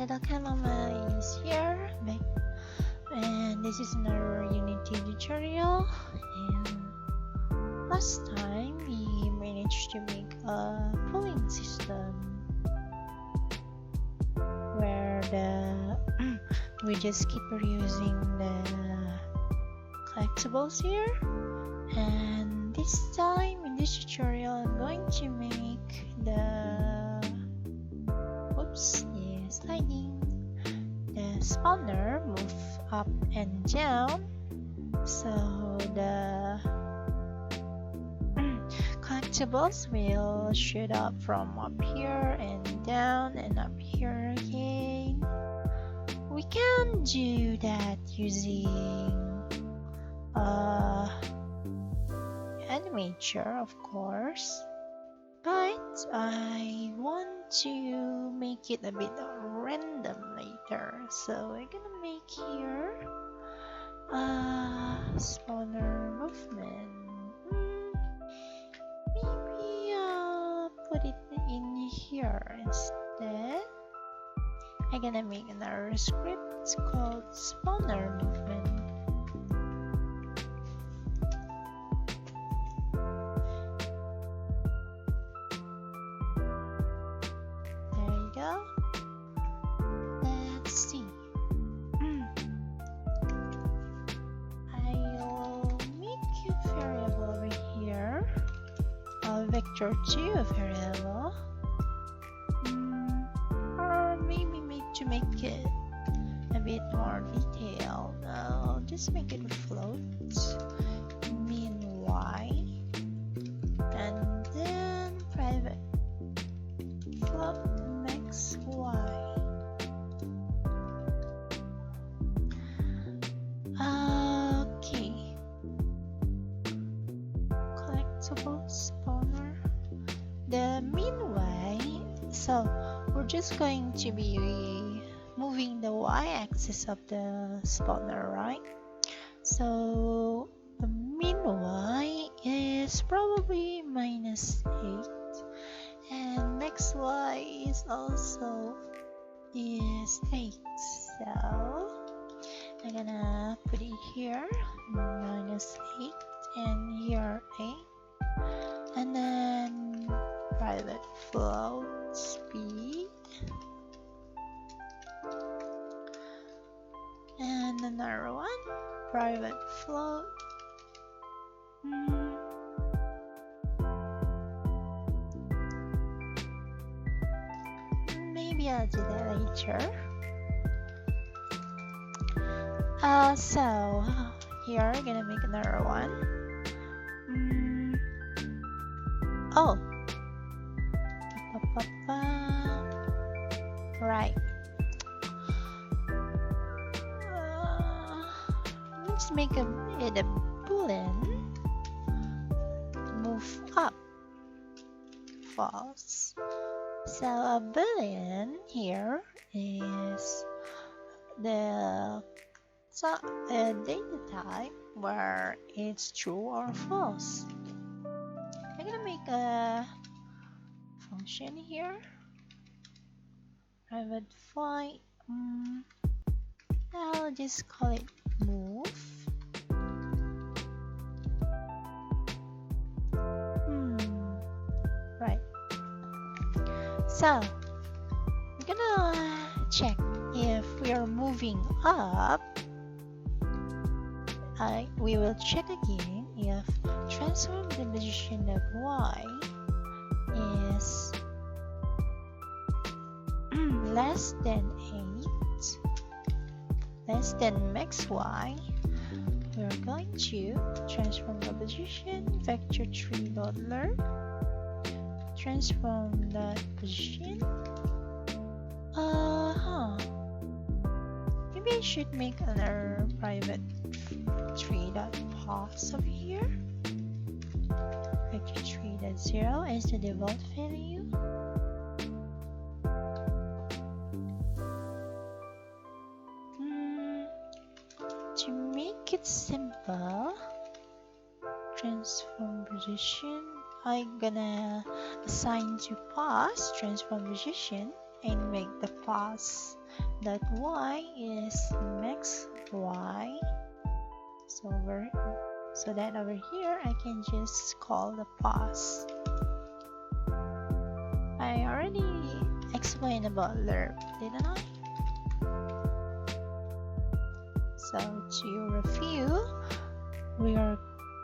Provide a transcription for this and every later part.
So the Chamomile is here, and this is another Unity tutorial. And last time we managed to make a pooling system where we just keep reusing the collectibles here. And this time in this tutorial, I'm going to make sliding the spawner move up and down, so the collectibles will shoot up from up here and down and up here again. We can do that using animator, of course, but I want to make it a bit random later, so we're gonna make here spawner movement. Maybe put it in here instead. I'm gonna make another script called spawner movement. Let's see. I'll make a variable over here, a vector2 variable, or maybe to make it a bit more detailed, I'll just make it float min y, and then private float max y. Okay, collectible spawner, the min y, so we're just going to be moving the y-axis of the spawner, right? So the min y is probably -8, and max y is also 8, so I'm gonna put it here -8 and here 8, and then private float speed, and another one private float maybe I'll do that later. So here I'm gonna make another one. Right. Let's make it a boolean move up false. So a boolean here is the data type where it's true or false. I'm gonna make a function here, private void. I'll just call it move. Right. So we're gonna check if we are moving up. We will check again if transform the position of y is less than 8, less than max y. We're going to transform the position vector3.learn, transform the position. Maybe I should make another private 3.pos over here. Vector3.0 is the default value. To make it simple, transform position, I'm gonna assign to pos transform position and make the pos dot y is max y. So that over here I can just call the pos. I already explained about lerp, didn't I? So to review,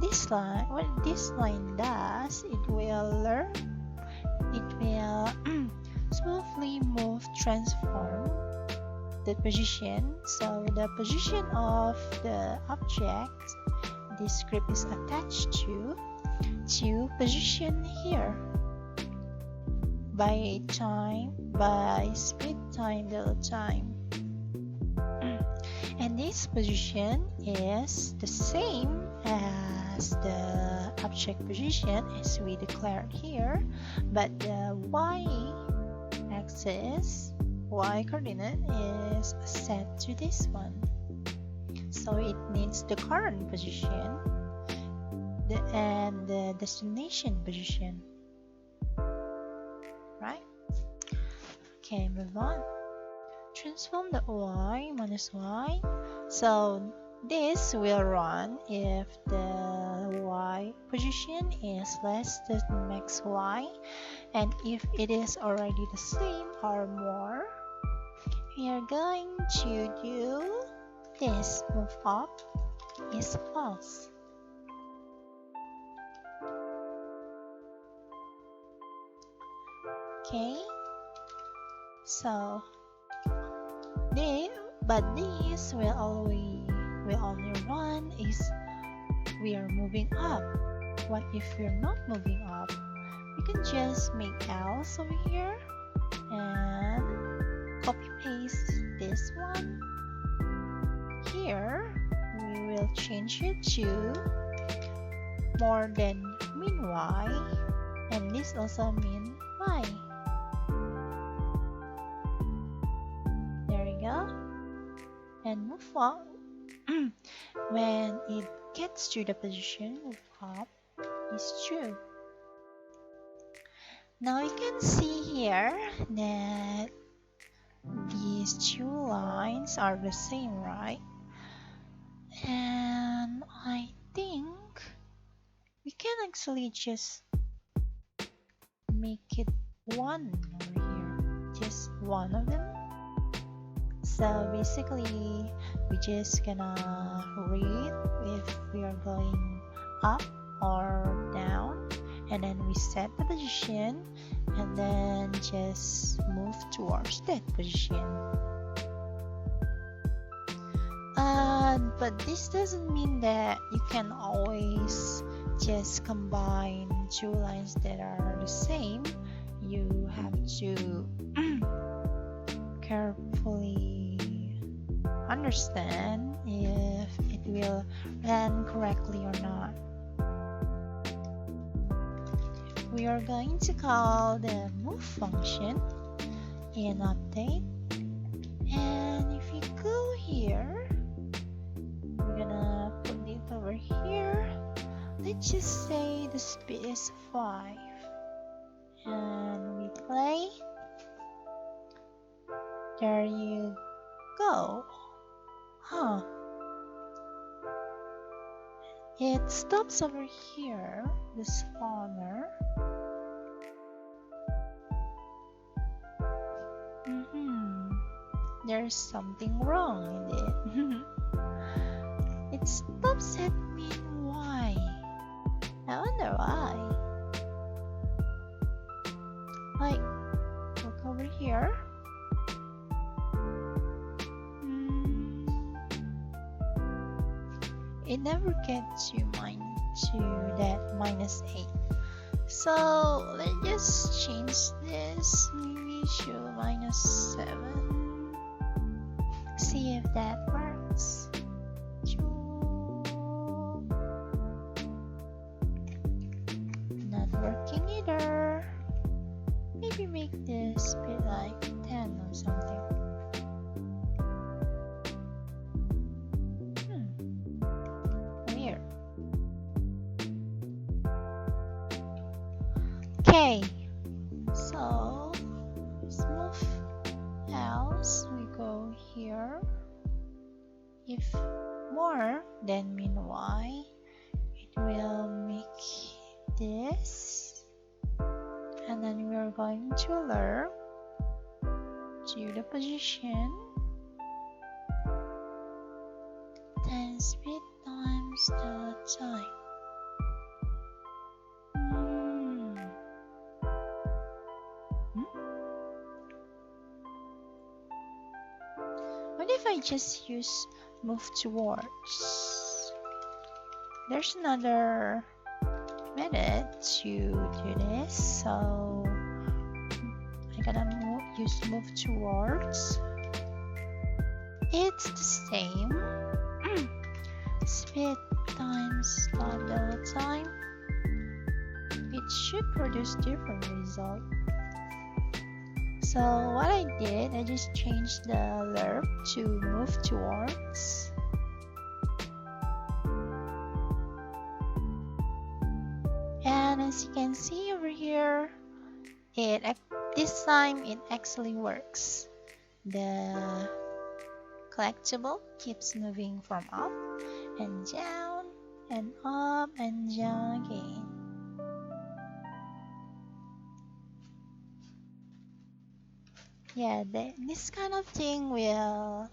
this line, what this line does, it will smoothly transform the position. So the position of the object this script is attached to position here by speed time delta time. And this position is the same as the object position as we declared here, but the y-axis, y coordinate is set to this one. So it needs the current position and the destination position, right? Okay, move on. Transform the y minus y. So this will run if the y position is less than max y, and if it is already the same or more, we are going to do this move up is false. Okay, so this will only run is we are moving up. What if we're not moving up? We can just make else over here and copy paste this one. Here we will change it to more than mean y, and this also mean y. There we go. And move up. When it gets to the position, move up is true. Now you can see here that these two lines are the same, right? And I think we can actually just make it one over here, just one of them. So basically we just gonna read if we are going up or down, and then we set the position and then just move towards that position. But this doesn't mean that you can always just combine two lines that are the same. You have to carefully understand if it will run correctly or not. We are going to call the move function in update, and if you go here, we're gonna put it over here. Let's just say the speed is 5, and we play. There you go. It stops over here, the spawner. There's something wrong in it. It stops at mean y. I wonder why. Like, look over here. It never gets to that minus 8. So let's just change this maybe to minus 7. See if that works. Not working either. Maybe make this be like 10 or something. Weird. Okay, so let's move else. We go here. If more than mean y, it will make this, and then we are going to alert to the position times speed times the time. What if I just use move towards? There's another method to do this, so I'm gonna use move towards. It's the same. Speed times the time. It should produce different result. So what I did, I just changed the verb to move towards. And as you can see over here, this time it actually works. The collectible keeps moving from up and down and up and down again. Yeah, this kind of thing will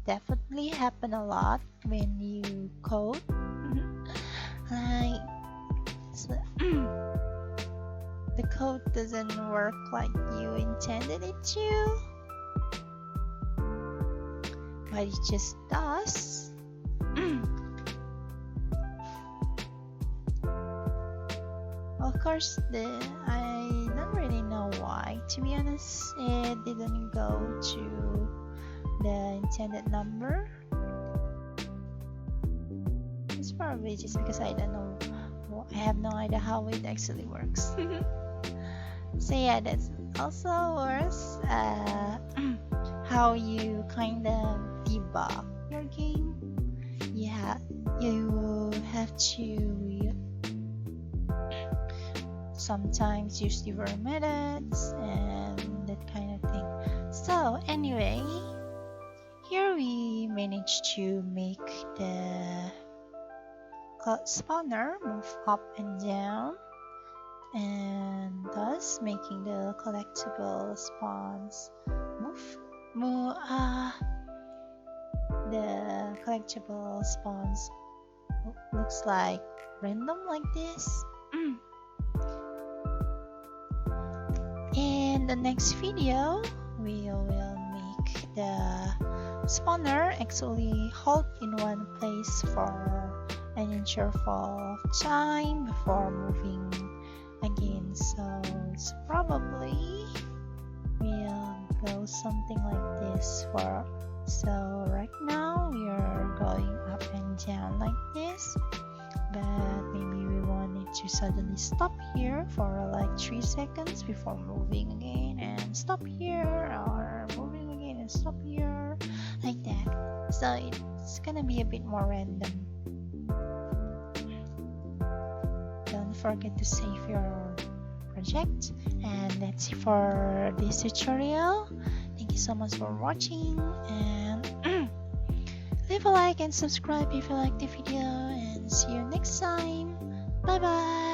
definitely happen a lot when you code. Like, the code doesn't work like you intended it to, but it just does. Of course, I don't really know why. To be honest, it didn't go to the intended number. It's probably just because I don't know. I have no idea how it actually works. So yeah, that's also worse. How you kind of debug your game. Yeah, you have to sometimes use different methods and that kind of thing. So anyway, here we managed to make the spawner move up and down, and thus making the collectible spawns the collectible spawns looks like random like this. In the next video, we will make the spawner actually hold in one place for an interval of time before moving again. So it's probably will go something like this. So right now we are going up and down like this, but maybe we want it to suddenly stop here for like 3 seconds before moving again and stop here, or moving again and stop here, like that. So it's gonna be a bit more random. Don't forget to save your project, and that's it for this tutorial. Thank you so much for watching, and leave a like and subscribe if you like the video, and see you next time. Bye bye.